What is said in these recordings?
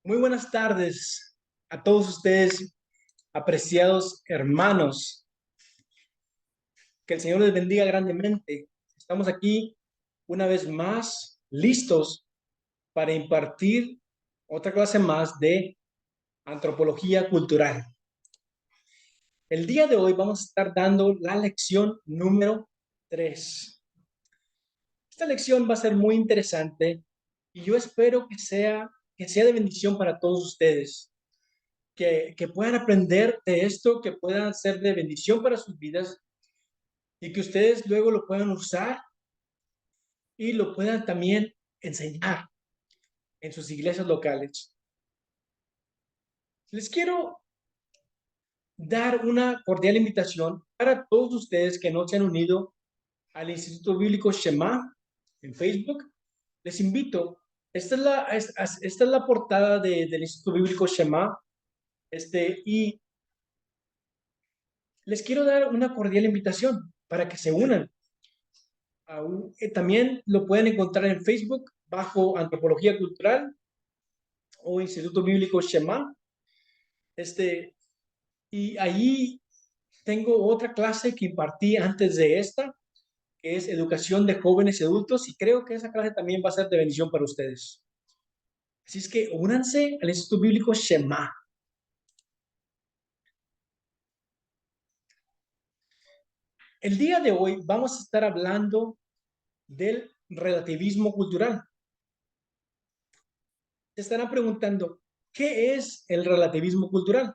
Muy buenas tardes a todos ustedes, apreciados hermanos. Que el Señor les bendiga grandemente. Estamos aquí una vez más listos para impartir otra clase más de antropología cultural. El día de hoy vamos a estar dando la lección número 3. Esta lección va a ser muy interesante y yo espero que sea de bendición para todos ustedes. Que puedan aprender de esto, que puedan ser de bendición para sus vidas y que ustedes luego lo puedan usar y lo puedan también enseñar en sus iglesias locales. Les quiero dar una cordial invitación para todos ustedes que no se han unido al Instituto Bíblico Shema en Facebook. Les invito, esta es la portada del Instituto Bíblico Shema, y les quiero dar una cordial invitación para que se unan. También lo pueden encontrar en Facebook bajo Antropología Cultural o Instituto Bíblico Shema. Y ahí tengo otra clase que impartí antes de esta, que es Educación de Jóvenes y Adultos, y creo que esa clase también va a ser de bendición para ustedes. Así es que únanse al Instituto Bíblico Shema. El día de hoy vamos a estar hablando del relativismo cultural. Se estarán preguntando, ¿qué es el relativismo cultural?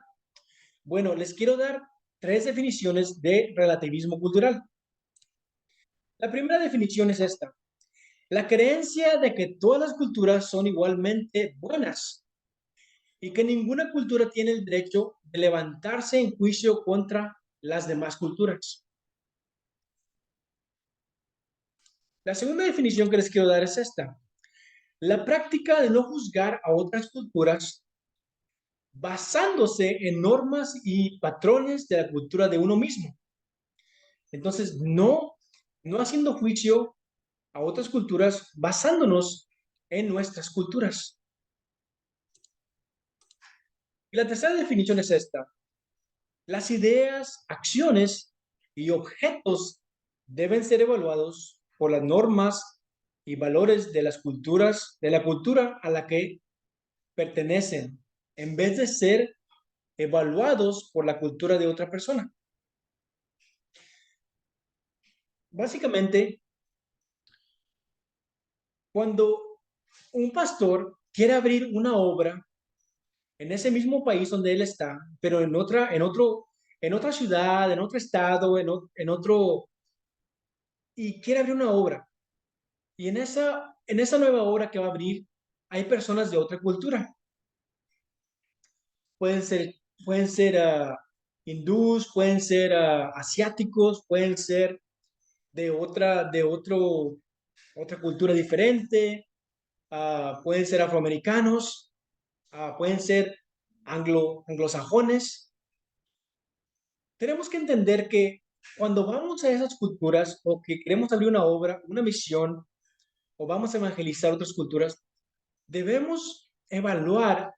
Bueno, les quiero dar tres definiciones de relativismo cultural. La primera definición es esta: la creencia de que todas las culturas son igualmente buenas y que ninguna cultura tiene el derecho de levantarse en juicio contra las demás culturas. La segunda definición que les quiero dar es esta: la práctica de no juzgar a otras culturas basándose en normas y patrones de la cultura de uno mismo. Entonces, no haciendo juicio a otras culturas basándonos en nuestras culturas. Y la tercera definición es esta: las ideas, acciones y objetos deben ser evaluados por las normas y valores de las culturas, de la cultura a la que pertenecen, en vez de ser evaluados por la cultura de otra persona. Básicamente, cuando un pastor quiere abrir una obra en ese mismo país donde él está, pero en otra ciudad, en otro estado, en otro, y quiere abrir una obra. Y en esa nueva obra que va a abrir, hay personas de otra cultura. Pueden ser, pueden ser hindús, pueden ser asiáticos, pueden ser otra cultura diferente, pueden ser afroamericanos, pueden ser anglosajones. Tenemos que entender que cuando vamos a esas culturas o que queremos abrir una obra, una misión, o vamos a evangelizar otras culturas, debemos evaluar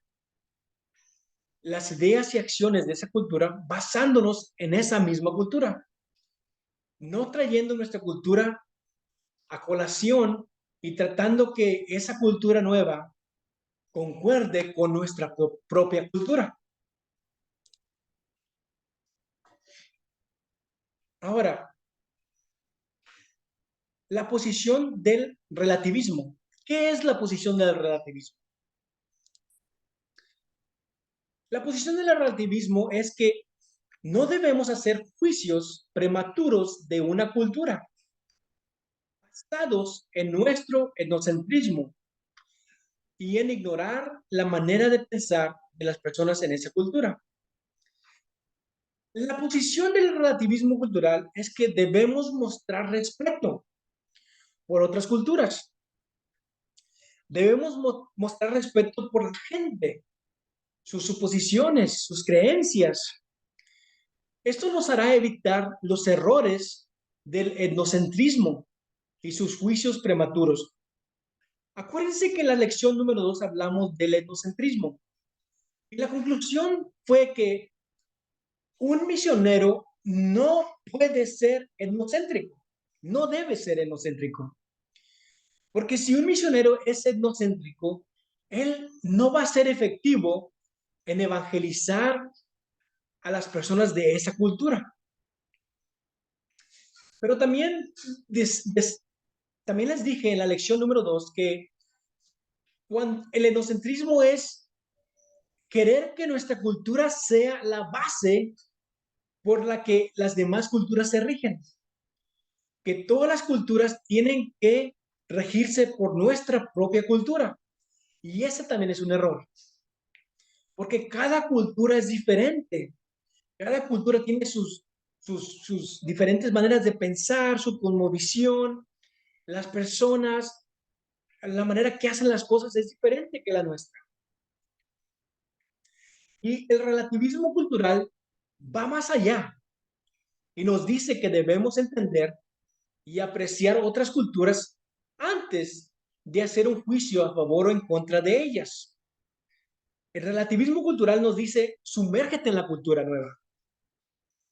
las ideas y acciones de esa cultura basándonos en esa misma cultura, no trayendo nuestra cultura a colación y tratando que esa cultura nueva concuerde con nuestra propia cultura. Ahora, la posición del relativismo. ¿Qué es la posición del relativismo? La posición del relativismo es que no debemos hacer juicios prematuros de una cultura, basados en nuestro etnocentrismo y en ignorar la manera de pensar de las personas en esa cultura. La posición del relativismo cultural es que debemos mostrar respeto por otras culturas. Debemos mostrar respeto por la gente, sus suposiciones, sus creencias. Esto nos hará evitar los errores del etnocentrismo y sus juicios prematuros. Acuérdense que en la lección número 2 hablamos del etnocentrismo. Y la conclusión fue que un misionero no puede ser etnocéntrico, no debe ser etnocéntrico. Porque si un misionero es etnocéntrico, él no va a ser efectivo en evangelizar a las personas de esa cultura. Pero también, también les dije en la lección número 2 que cuando el etnocentrismo es querer que nuestra cultura sea la base por la que las demás culturas se rigen. Que todas las culturas tienen que regirse por nuestra propia cultura. Y ese también es un error. Porque cada cultura es diferente. Cada cultura tiene sus diferentes maneras de pensar, su cosmovisión, las personas, la manera que hacen las cosas es diferente que la nuestra. Y el relativismo cultural va más allá y nos dice que debemos entender y apreciar otras culturas antes de hacer un juicio a favor o en contra de ellas. El relativismo cultural nos dice, sumérgete en la cultura nueva,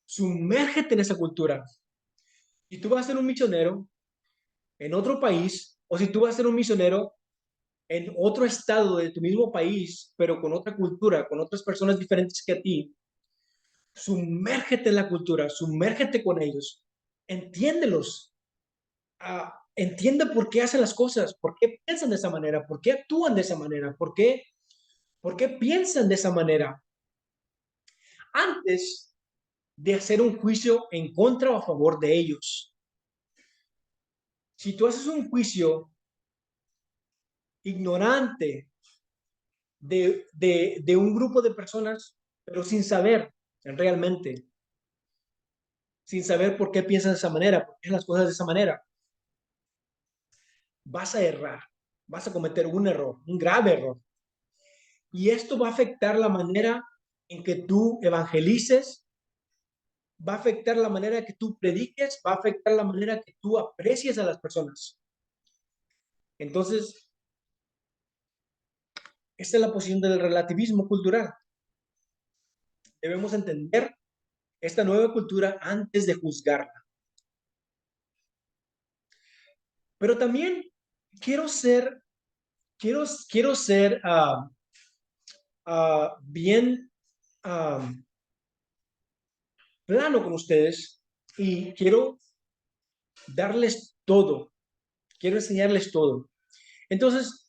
sumérgete en esa cultura. Si tú vas a ser un misionero en otro país, o si tú vas a ser un misionero en otro estado de tu mismo país, pero con otra cultura, con otras personas diferentes que a ti, sumérgete en la cultura, sumérgete con ellos, entiéndelos, entiende por qué hacen las cosas, por qué piensan de esa manera, por qué actúan de esa manera, por qué piensan de esa manera, antes de hacer un juicio en contra o a favor de ellos. Si tú haces un juicio ignorante de un grupo de personas, pero sin saber realmente, sin saber por qué piensan de esa manera, por qué las cosas de esa manera, vas a errar, vas a cometer un error, un grave error. Y esto va a afectar la manera en que tú evangelices, va a afectar la manera que tú prediques, va a afectar la manera que tú aprecies a las personas. Entonces, esta es la posición del relativismo cultural. Debemos entender esta nueva cultura antes de juzgarla. Pero también quiero ser, quiero ser bien plano con ustedes y quiero darles todo, quiero enseñarles todo. Entonces,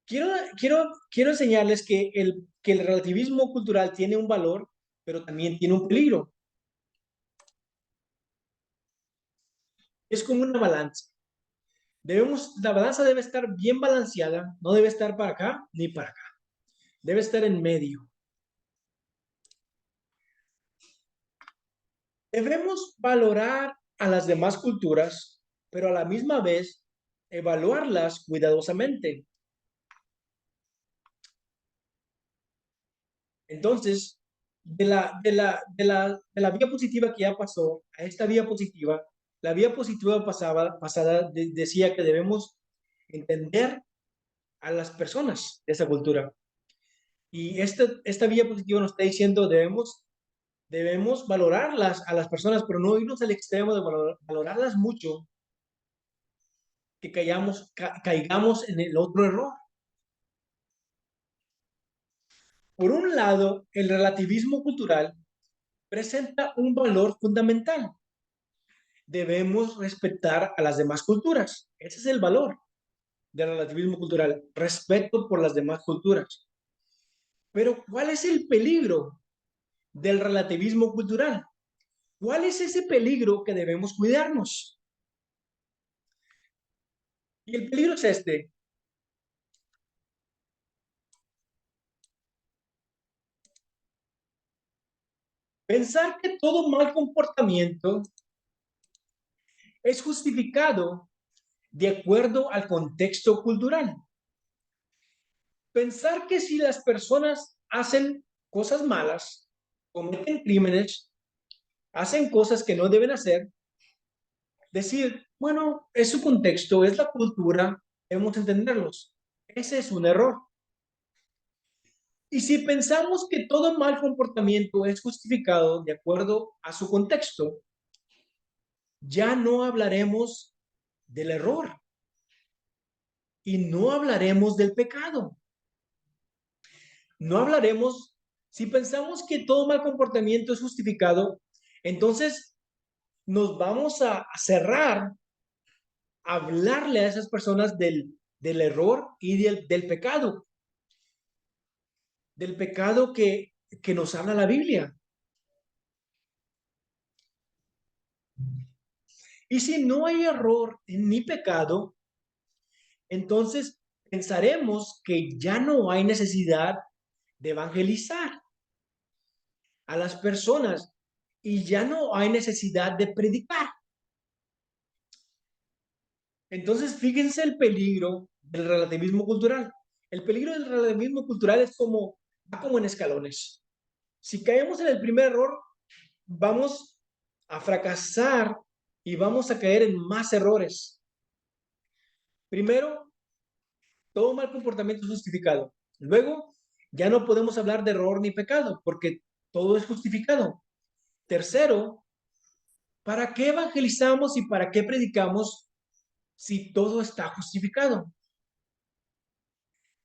quiero enseñarles que el relativismo cultural tiene un valor, pero también tiene un peligro. Es como una balanza. La balanza debe estar bien balanceada, no debe estar para acá ni para acá. Debe estar en medio. Debemos valorar a las demás culturas, pero a la misma vez evaluarlas cuidadosamente. Entonces, de la vía positiva que ya pasó a esta vía positiva, la vía positiva pasada decía que debemos entender a las personas de esa cultura. Y esta vía positiva nos está diciendo debemos valorarlas a las personas, pero no irnos al extremo de valorarlas mucho, que caigamos en el otro error. Por un lado, el relativismo cultural presenta un valor fundamental. Debemos respetar a las demás culturas. Ese es el valor del relativismo cultural, respeto por las demás culturas. Pero ¿cuál es el peligro del relativismo cultural? ¿Cuál es ese peligro que debemos cuidarnos? Y el peligro es este. Pensar que todo mal comportamiento es justificado de acuerdo al contexto cultural. Pensar que si las personas hacen cosas malas, cometen crímenes, hacen cosas que no deben hacer, decir, bueno, es su contexto, es la cultura, debemos entenderlos. Ese es un error. Y si pensamos que todo mal comportamiento es justificado de acuerdo a su contexto, ya no hablaremos del error y no hablaremos del pecado. No hablaremos, si pensamos que todo mal comportamiento es justificado, entonces nos vamos a cerrar a hablarle a esas personas del error y del pecado que nos habla la Biblia. Y si no hay error ni pecado, entonces pensaremos que ya no hay necesidad de evangelizar a las personas y ya no hay necesidad de predicar. Entonces, fíjense el peligro del relativismo cultural. El peligro del relativismo cultural es como, va como en escalones. Si caemos en el primer error, vamos a fracasar y vamos a caer en más errores. Primero, todo mal comportamiento es justificado. Luego, ya no podemos hablar de error ni pecado, porque todo es justificado. Tercero, ¿para qué evangelizamos y para qué predicamos si todo está justificado?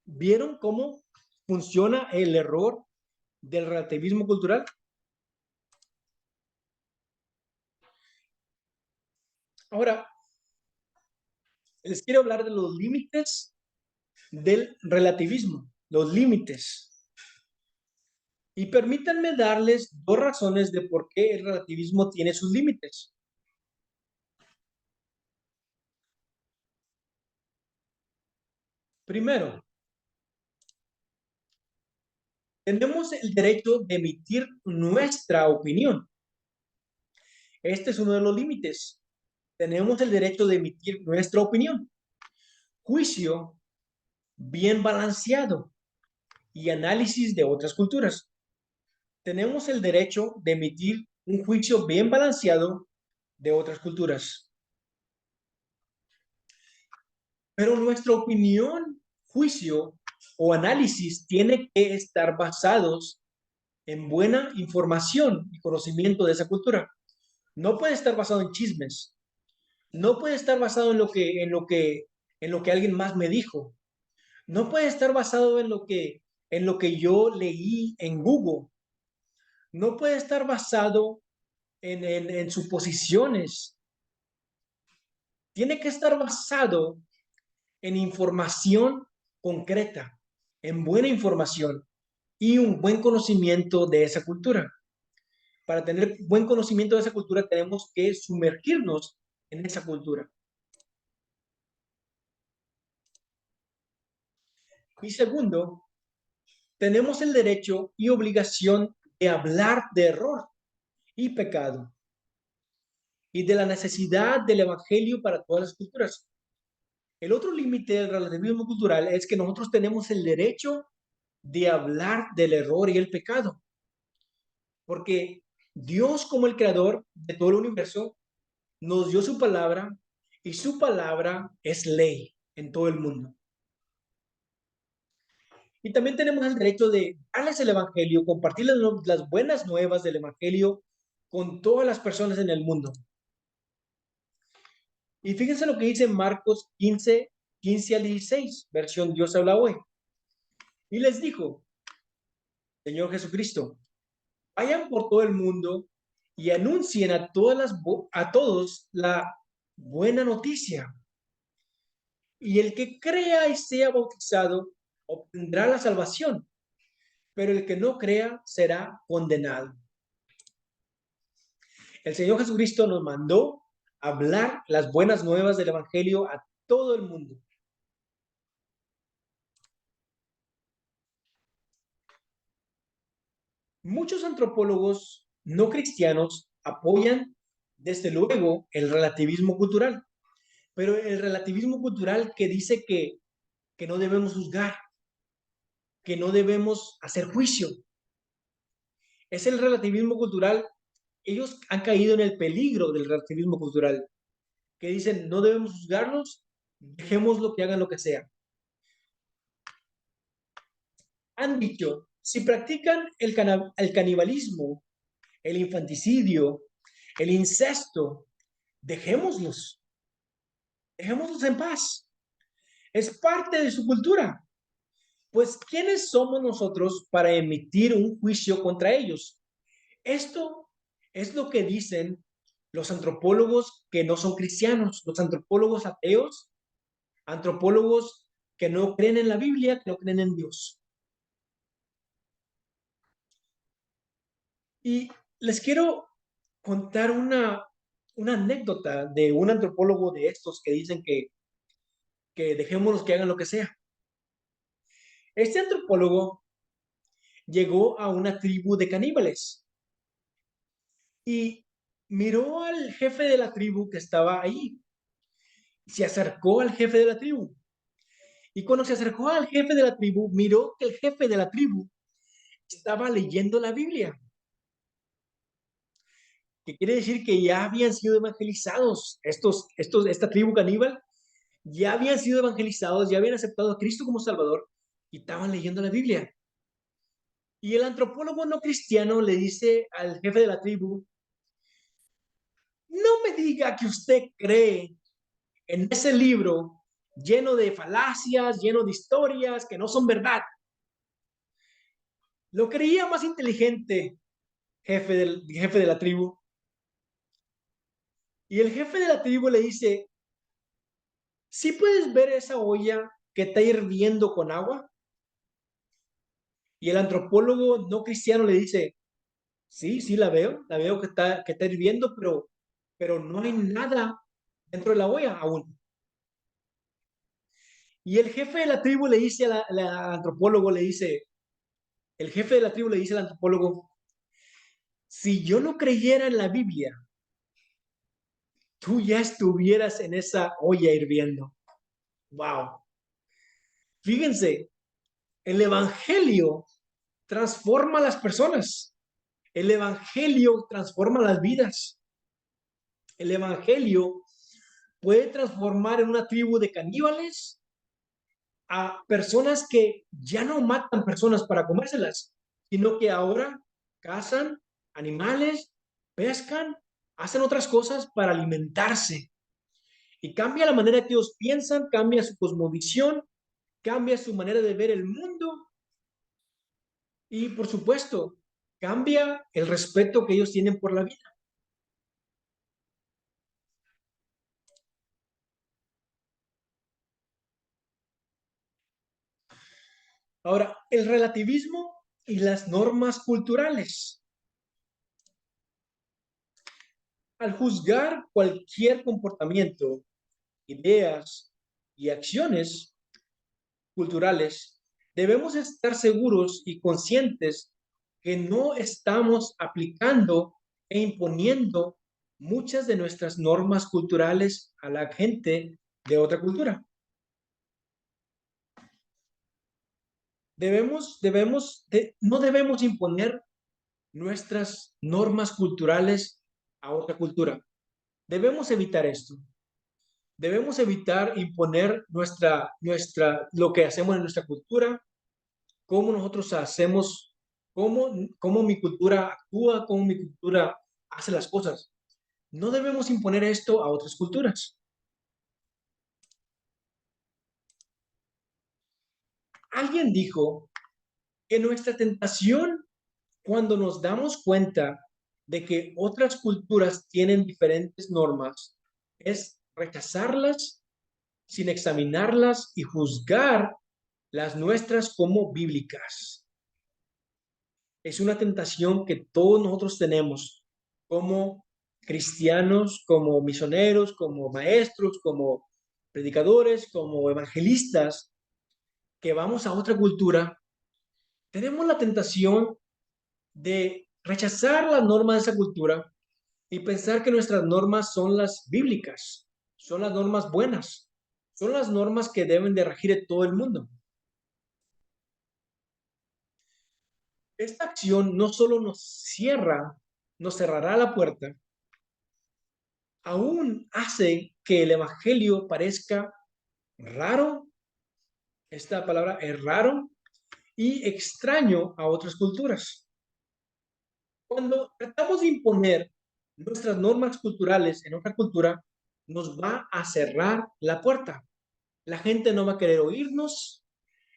¿Vieron cómo funciona el error del relativismo cultural? Ahora, les quiero hablar de los límites del relativismo, los límites. Y permítanme darles dos razones de por qué el relativismo tiene sus límites. Primero, tenemos el derecho de emitir nuestra opinión. Este es uno de los límites. Tenemos el derecho de emitir nuestra opinión. Juicio bien balanceado y análisis de otras culturas. Tenemos el derecho de emitir un juicio bien balanceado de otras culturas. Pero nuestra opinión, juicio o análisis tiene que estar basados en buena información y conocimiento de esa cultura. No puede estar basado en chismes. No puede estar basado en lo que alguien más me dijo. No puede estar basado en lo que yo leí en Google. No puede estar basado en suposiciones. Tiene que estar basado en información concreta, en buena información y un buen conocimiento de esa cultura. Para tener buen conocimiento de esa cultura tenemos que sumergirnos en esa cultura. Y segundo, tenemos el derecho y obligación de hablar de error y pecado y de la necesidad del evangelio para todas las culturas. El otro límite del relativismo cultural es que nosotros tenemos el derecho de hablar del error y el pecado, porque Dios como el creador de todo el universo nos dio su palabra y su palabra es ley en todo el mundo. Y también tenemos el derecho de darles el evangelio, compartir las buenas nuevas del evangelio con todas las personas en el mundo. Y fíjense lo que dice Marcos 15 al 16, versión Dios habla hoy. Y les dijo, Señor Jesucristo, vayan por todo el mundo y anuncien a todos la buena noticia. Y el que crea y sea bautizado obtendrá la salvación, pero el que no crea será condenado. El Señor Jesucristo nos mandó hablar las buenas nuevas del Evangelio a todo el mundo. Muchos antropólogos no cristianos apoyan, desde luego, el relativismo cultural, pero el relativismo cultural que dice que no debemos juzgar, que no debemos hacer juicio. Es el relativismo cultural. Ellos han caído en el peligro del relativismo cultural, que dicen no debemos juzgarlos, dejemos lo que hagan lo que sea. han dicho, si practican el canibalismo, el infanticidio, el incesto, dejémoslos, dejémoslos en paz. Es parte de su cultura. Pues, ¿quiénes somos nosotros para emitir un juicio contra ellos? Esto es lo que dicen los antropólogos que no son cristianos, los antropólogos ateos, antropólogos que no creen en la Biblia, que no creen en Dios. Y les quiero contar una anécdota de un antropólogo de estos que dicen que dejémonos que hagan lo que sea. Este antropólogo llegó a una tribu de caníbales y miró al jefe de la tribu que estaba ahí. Se acercó al jefe de la tribu. Y cuando se acercó al jefe de la tribu, miró que el jefe de la tribu estaba leyendo la Biblia, que quiere decir que ya habían sido evangelizados. Esta tribu caníbal ya habían sido evangelizados, ya habían aceptado a Cristo como Salvador y estaban leyendo la Biblia. Y el antropólogo no cristiano le dice al jefe de la tribu, no me diga que usted cree en ese libro lleno de falacias, lleno de historias que no son verdad. Lo creía más inteligente, jefe de la tribu. Y el jefe de la tribu le dice, ¿sí puedes ver esa olla que está hirviendo con agua? Y el antropólogo no cristiano le dice, sí, sí la veo que está hirviendo, pero no hay nada dentro de la olla aún. Y el jefe de la tribu le dice al antropólogo, el jefe de la tribu le dice al antropólogo, si yo no creyera en la Biblia, tú ya estuvieras en esa olla hirviendo. Wow. Fíjense, el evangelio transforma a las personas. El evangelio transforma las vidas. El evangelio puede transformar en una tribu de caníbales a personas que ya no matan personas para comérselas, sino que ahora cazan animales, pescan, hacen otras cosas para alimentarse. Y cambia la manera que ellos piensan, cambia su cosmovisión, cambia su manera de ver el mundo y, por supuesto, cambia el respeto que ellos tienen por la vida. Ahora, el relativismo y las normas culturales. Al juzgar cualquier comportamiento, ideas y acciones culturales, debemos estar seguros y conscientes que no estamos aplicando e imponiendo muchas de nuestras normas culturales a la gente de otra cultura. No debemos imponer nuestras normas culturales a otra cultura. Debemos evitar esto. Debemos evitar imponer lo que hacemos en nuestra cultura, cómo nosotros hacemos, cómo mi cultura actúa, cómo mi cultura hace las cosas. No debemos imponer esto a otras culturas. Alguien dijo que nuestra tentación cuando nos damos cuenta de que otras culturas tienen diferentes normas es rechazarlas sin examinarlas y juzgar las nuestras como bíblicas. Es una tentación que todos nosotros tenemos como cristianos, como misioneros, como maestros, como predicadores, como evangelistas, que vamos a otra cultura. Tenemos la tentación de rechazar las normas de esa cultura y pensar que nuestras normas son las bíblicas, son las normas buenas, son las normas que deben de regir en todo el mundo. Esta acción no solo nos cerrará la puerta, aún hace que el evangelio parezca raro, esta palabra es raro, y extraño a otras culturas. Cuando tratamos de imponer nuestras normas culturales en otra cultura, nos va a cerrar la puerta. La gente no va a querer oírnos,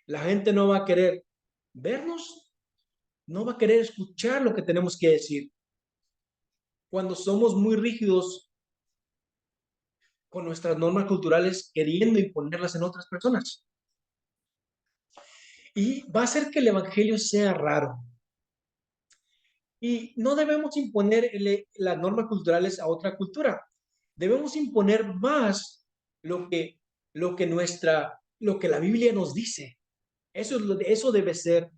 la gente no va a querer vernos, no va a querer escuchar lo que tenemos que decir. Cuando somos muy rígidos con nuestras normas culturales, queriendo imponerlas en otras personas. Y va a hacer que el evangelio sea raro. Y no debemos imponer las normas culturales a otra cultura. Debemos imponer más lo que, lo que la Biblia nos dice. Eso debe ser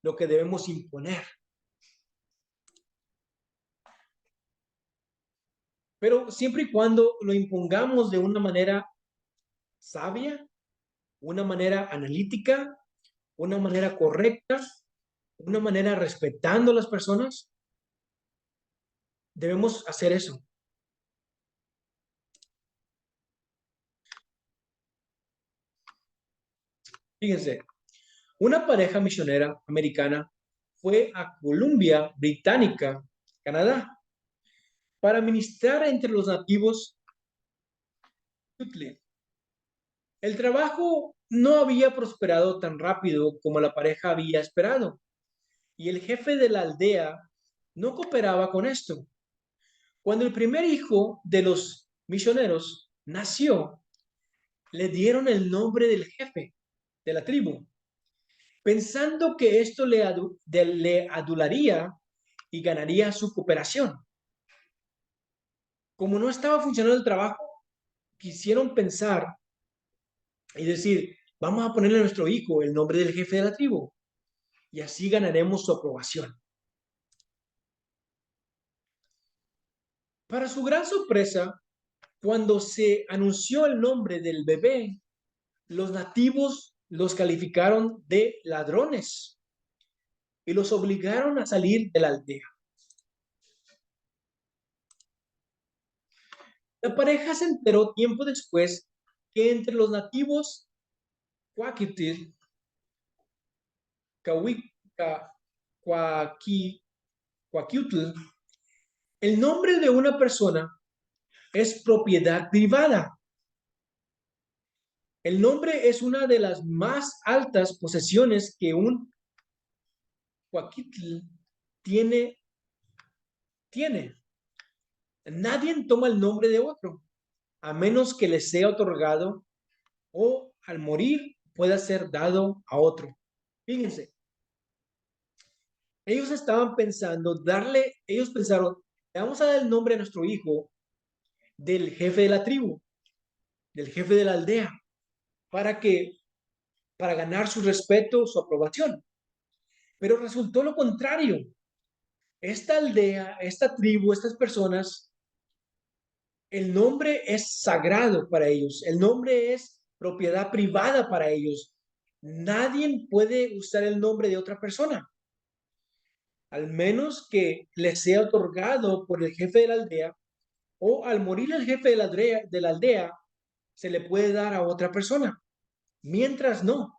lo que debemos imponer. Pero siempre y cuando lo impongamos de una manera sabia, una manera analítica, una manera correcta, una manera respetando a las personas, debemos hacer eso. Fíjense, una pareja misionera americana fue a Columbia Británica, Canadá, para ministrar entre los nativos. El trabajo no había prosperado tan rápido como la pareja había esperado, y el jefe de la aldea no cooperaba con esto. Cuando el primer hijo de los misioneros nació, le dieron el nombre del jefe de la tribu, pensando que esto le adularía y ganaría su cooperación. Como no estaba funcionando el trabajo, quisieron pensar y decir, vamos a ponerle a nuestro hijo el nombre del jefe de la tribu y así ganaremos su aprobación. Para su gran sorpresa, cuando se anunció el nombre del bebé, los nativos los calificaron de ladrones y los obligaron a salir de la aldea. La pareja se enteró tiempo después que entre los nativos Kwakiutl, Kwakiutl, el nombre de una persona es propiedad privada. El nombre es una de las más altas posesiones que un Kwakiutl tiene. Nadie toma el nombre de otro, a menos que le sea otorgado o al morir pueda ser dado a otro. Fíjense, ellos estaban pensando ellos pensaron, le vamos a dar el nombre a nuestro hijo del jefe de la tribu, del jefe de la aldea, para para ganar su respeto, su aprobación. Pero resultó lo contrario. Esta aldea, esta tribu, estas personas, el nombre es sagrado para ellos, el nombre es propiedad privada para ellos. Nadie puede usar el nombre de otra persona, al menos que le sea otorgado por el jefe de la aldea o al morir el jefe de la aldea se le puede dar a otra persona. Mientras no.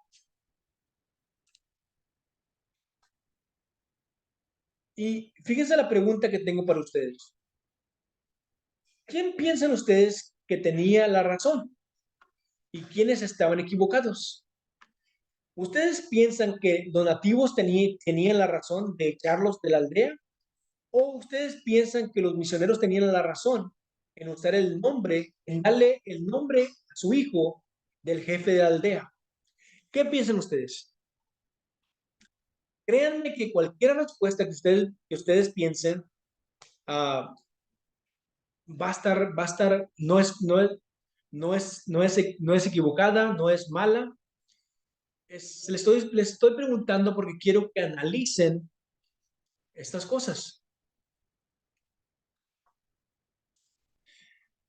Y fíjense la pregunta que tengo para ustedes. ¿Quién piensan ustedes que tenía la razón y quiénes estaban equivocados? ¿Ustedes piensan que los nativos tenían la razón de echarlos de la aldea? ¿O ustedes piensan que los misioneros tenían la razón en usar el nombre, en darle el nombre a su hijo del jefe de la aldea? ¿Qué piensan ustedes? Créanme que cualquier respuesta que ustedes piensen uh, va a estar, no es equivocada, no es mala. Les estoy preguntando porque quiero que analicen estas cosas.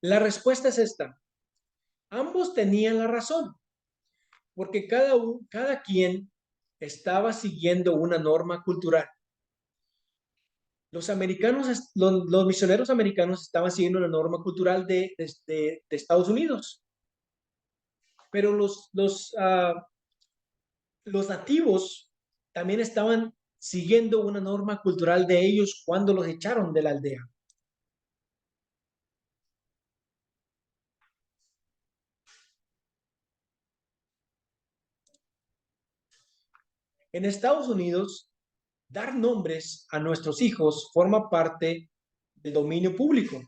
La respuesta es esta. Ambos tenían la razón, porque cada quien estaba siguiendo una norma cultural. Los misioneros americanos estaban siguiendo una norma cultural de Estados Unidos, pero los nativos también estaban siguiendo una norma cultural de ellos cuando los echaron de la aldea. En Estados Unidos, dar nombres a nuestros hijos forma parte del dominio público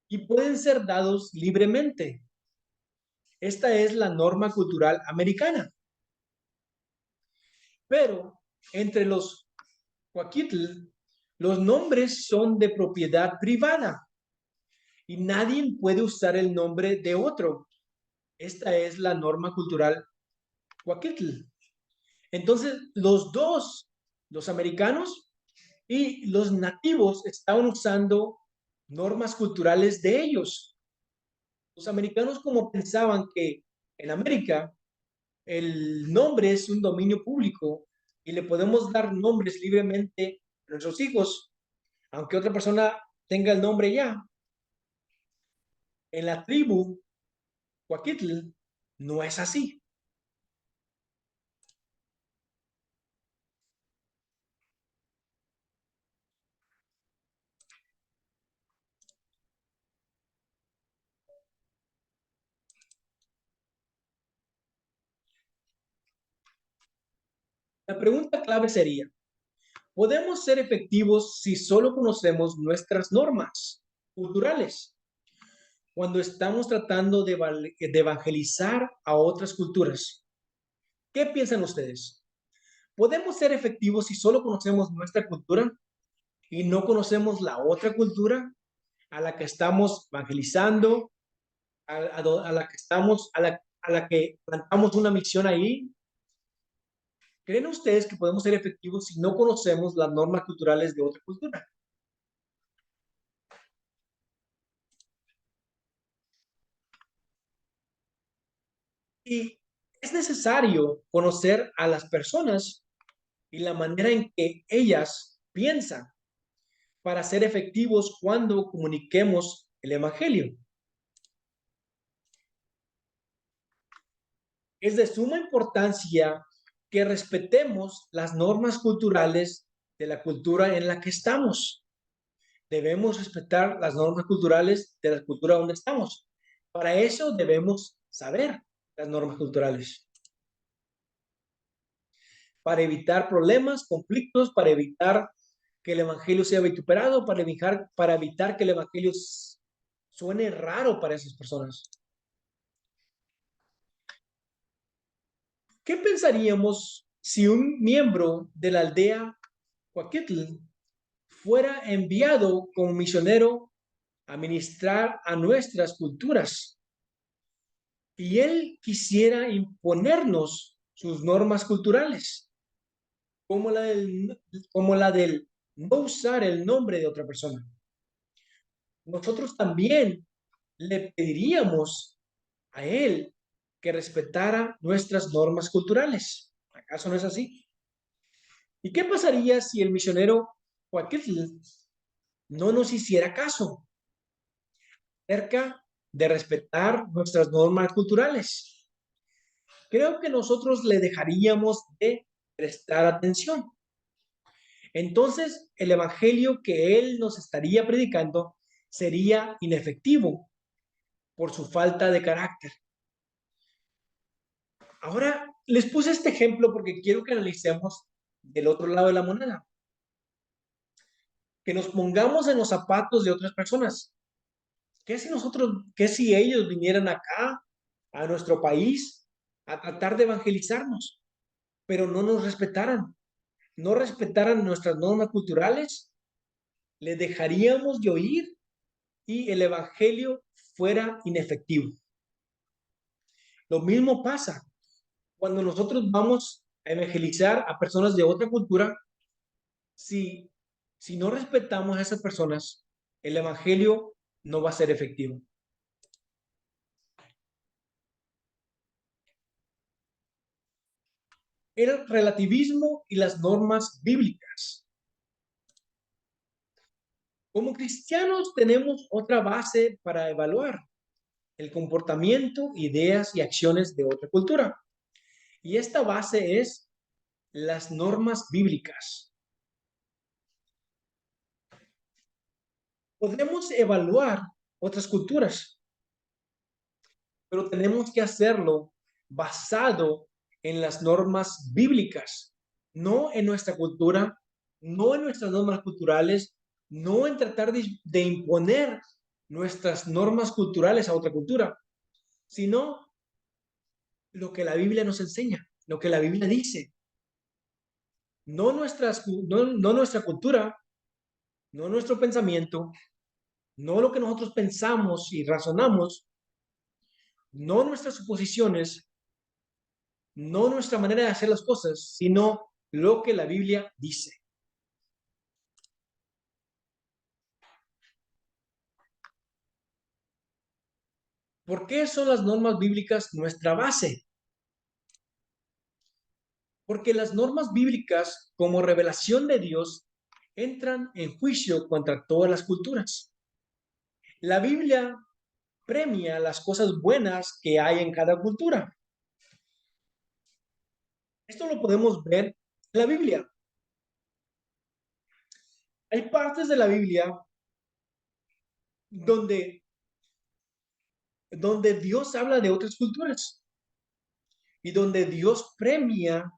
y pueden ser dados libremente. Esta es la norma cultural americana. Pero entre los Coaquitl, los nombres son de propiedad privada y nadie puede usar el nombre de otro. Esta es la norma cultural Coaquitl. Entonces, los dos, los americanos y los nativos, estaban usando normas culturales de ellos. Los americanos, como pensaban que en América el nombre es un dominio público y le podemos dar nombres libremente a nuestros hijos, aunque otra persona tenga el nombre ya. En la tribu Coaquitl no es así. La pregunta clave sería, ¿podemos ser efectivos si solo conocemos nuestras normas culturales cuando estamos tratando de evangelizar a otras culturas? ¿Qué piensan ustedes? ¿Podemos ser efectivos si solo conocemos nuestra cultura y no conocemos la otra cultura a la que estamos evangelizando, a la que estamos, a la que plantamos una misión ahí? ¿Creen ustedes que podemos ser efectivos si no conocemos las normas culturales de otra cultura? Y es necesario conocer a las personas y la manera en que ellas piensan para ser efectivos cuando comuniquemos el Evangelio. Es de suma importancia que respetemos las normas culturales de la cultura en la que estamos. Debemos respetar las normas culturales de la cultura donde estamos. Para eso debemos saber las normas culturales, para evitar problemas, conflictos, para evitar que el evangelio sea vituperado, para evitar que el evangelio suene raro para esas personas. ¿Qué pensaríamos si un miembro de la aldea Coaquitl fuera enviado como misionero a ministrar a nuestras culturas y él quisiera imponernos sus normas culturales, como la del no usar el nombre de otra persona? Nosotros también le pediríamos a él que respetara nuestras normas culturales. ¿Acaso no es así? ¿Y qué pasaría si el misionero Joaquín no nos hiciera caso acerca de respetar nuestras normas culturales? Creo que nosotros le dejaríamos de prestar atención. Entonces, el evangelio que él nos estaría predicando sería inefectivo por su falta de carácter. Ahora, les puse este ejemplo porque quiero que analicemos del otro lado de la moneda, que nos pongamos en los zapatos de otras personas. ¿Qué si ellos vinieran acá, a nuestro país, a tratar de evangelizarnos, pero no nos respetaran, no respetaran nuestras normas culturales? ¿Les dejaríamos de oír y el evangelio fuera inefectivo? Lo mismo pasa cuando nosotros vamos a evangelizar a personas de otra cultura. Si, si no respetamos a esas personas, el evangelio no va a ser efectivo. El relativismo y las normas bíblicas. Como cristianos tenemos otra base para evaluar el comportamiento, ideas y acciones de otra cultura. Y esta base es las normas bíblicas. Podemos evaluar otras culturas, pero tenemos que hacerlo basado en las normas bíblicas, no en nuestra cultura, no en nuestras normas culturales, no en tratar de imponer nuestras normas culturales a otra cultura, sino lo que la Biblia nos enseña, lo que la Biblia dice. No nuestra cultura, no nuestro pensamiento, no lo que nosotros pensamos y razonamos, no nuestras suposiciones, no nuestra manera de hacer las cosas, sino lo que la Biblia dice. ¿Por qué son las normas bíblicas nuestra base? Porque las normas bíblicas, como revelación de Dios, entran en juicio contra todas las culturas. La Biblia premia las cosas buenas que hay en cada cultura. Esto lo podemos ver en la Biblia. Hay partes de la Biblia donde, donde Dios habla de otras culturas y donde Dios premia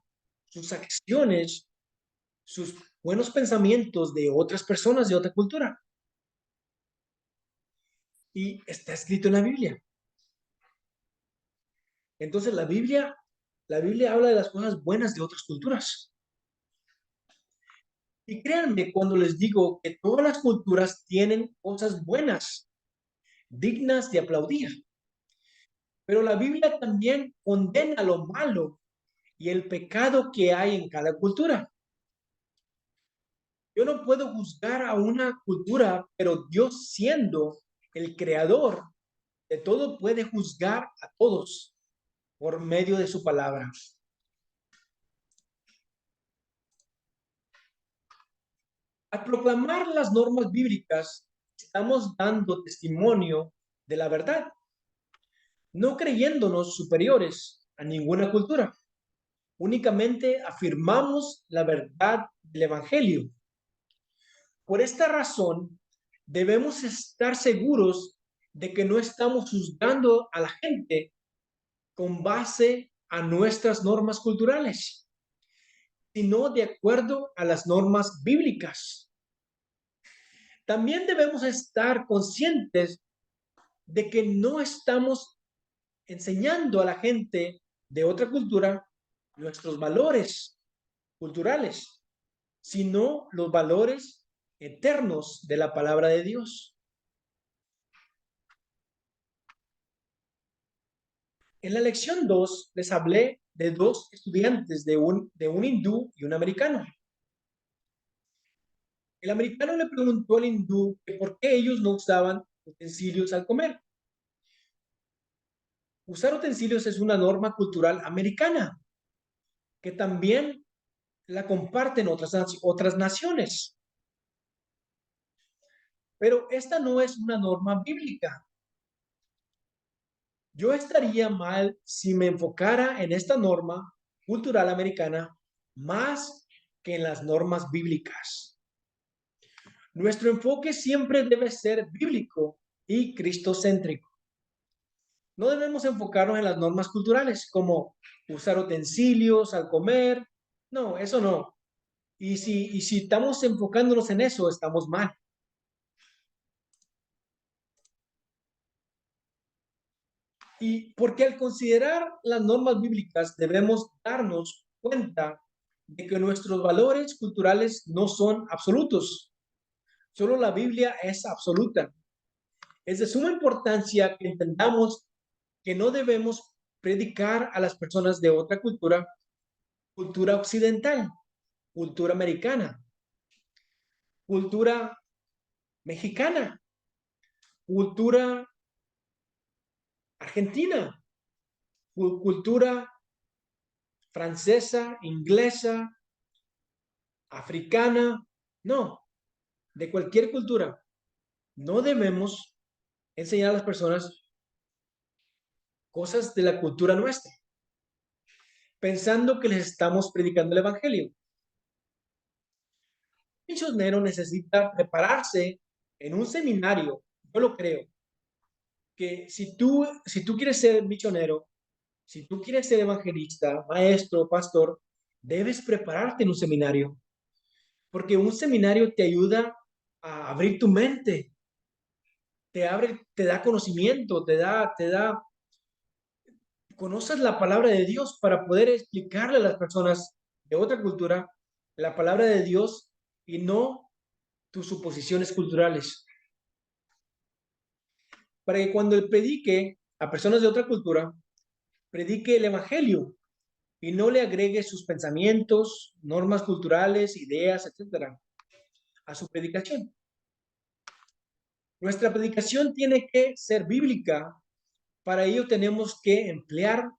sus acciones, sus buenos pensamientos de otras personas de otra cultura. Y está escrito en la Biblia. Entonces la Biblia habla de las cosas buenas de otras culturas. Y créanme cuando les digo que todas las culturas tienen cosas buenas, dignas de aplaudir. Pero la Biblia también condena lo malo y el pecado que hay en cada cultura. Yo no puedo juzgar a una cultura, pero Dios siendo el creador de todo puede juzgar a todos por medio de su palabra. Al proclamar las normas bíblicas, estamos dando testimonio de la verdad, no creyéndonos superiores a ninguna cultura. Únicamente afirmamos la verdad del Evangelio. Por esta razón, debemos estar seguros de que no estamos juzgando a la gente con base a nuestras normas culturales, sino de acuerdo a las normas bíblicas. También debemos estar conscientes de que no estamos enseñando a la gente de otra cultura nuestros valores culturales, sino los valores eternos de la palabra de Dios. En la lección 2 les hablé de dos estudiantes, de un hindú y un americano. El americano le preguntó al hindú que por qué ellos no usaban utensilios al comer. Usar utensilios es una norma cultural americana que también la comparten otras naciones. Pero esta no es una norma bíblica. Yo estaría mal si me enfocara en esta norma cultural americana más que en las normas bíblicas. Nuestro enfoque siempre debe ser bíblico y cristocéntrico. No debemos enfocarnos en las normas culturales como usar utensilios al comer. No, eso no. Y si estamos enfocándonos en eso, estamos mal. Y porque al considerar las normas bíblicas debemos darnos cuenta de que nuestros valores culturales no son absolutos. Solo la Biblia es absoluta. Es de suma importancia que entendamos que no debemos predicar a las personas de otra cultura, cultura occidental, cultura americana, cultura mexicana, cultura argentina, cultura francesa, inglesa, africana, no, de cualquier cultura. No debemos enseñar a las personas cosas de la cultura nuestra. pensando que les estamos predicando el evangelio. Un misionero necesita prepararse en un seminario. Yo lo creo, que si tú quieres ser misionero, si tú quieres ser evangelista, maestro, pastor, debes prepararte en un seminario, porque un seminario te ayuda a abrir tu mente, te abre, te da conocimiento, conoces la palabra de Dios para poder explicarle a las personas de otra cultura la palabra de Dios y no tus suposiciones culturales. Para que cuando él predique a personas de otra cultura, predique el evangelio y no le agregue sus pensamientos, normas culturales, ideas, etcétera, a su predicación. Nuestra predicación tiene que ser bíblica. Para ello tenemos que emplear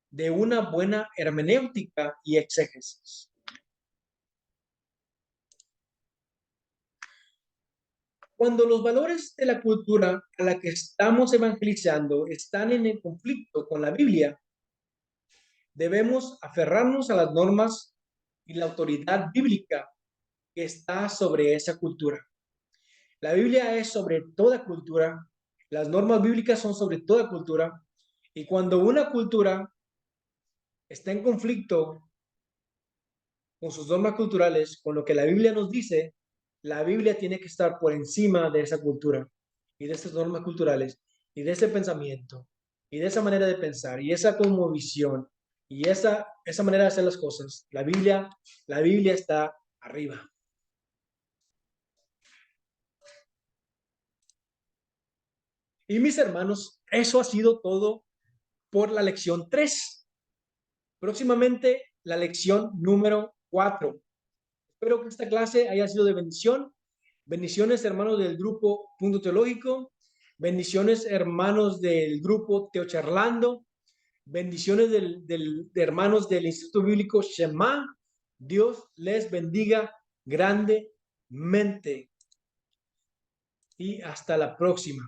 de una buena hermenéutica y exégesis. Cuando los valores de la cultura a la que estamos evangelizando están en el conflicto con la Biblia, debemos aferrarnos a las normas y la autoridad bíblica que está sobre esa cultura. La Biblia es sobre toda cultura, las normas bíblicas son sobre toda cultura, y cuando una cultura está en conflicto con sus normas culturales, con lo que la Biblia nos dice, la Biblia tiene que estar por encima de esa cultura y de esas normas culturales y de ese pensamiento y de esa manera de pensar y esa cosmovisión y esa manera de hacer las cosas. La Biblia está arriba. Y mis hermanos, eso ha sido todo por la lección 3. Próximamente la lección número 4. Espero que esta clase haya sido de bendición. Bendiciones, hermanos del grupo Punto Teológico. Bendiciones, hermanos del grupo Teocharlando. Bendiciones de hermanos del Instituto Bíblico Shema. Dios les bendiga grandemente. Y hasta la próxima.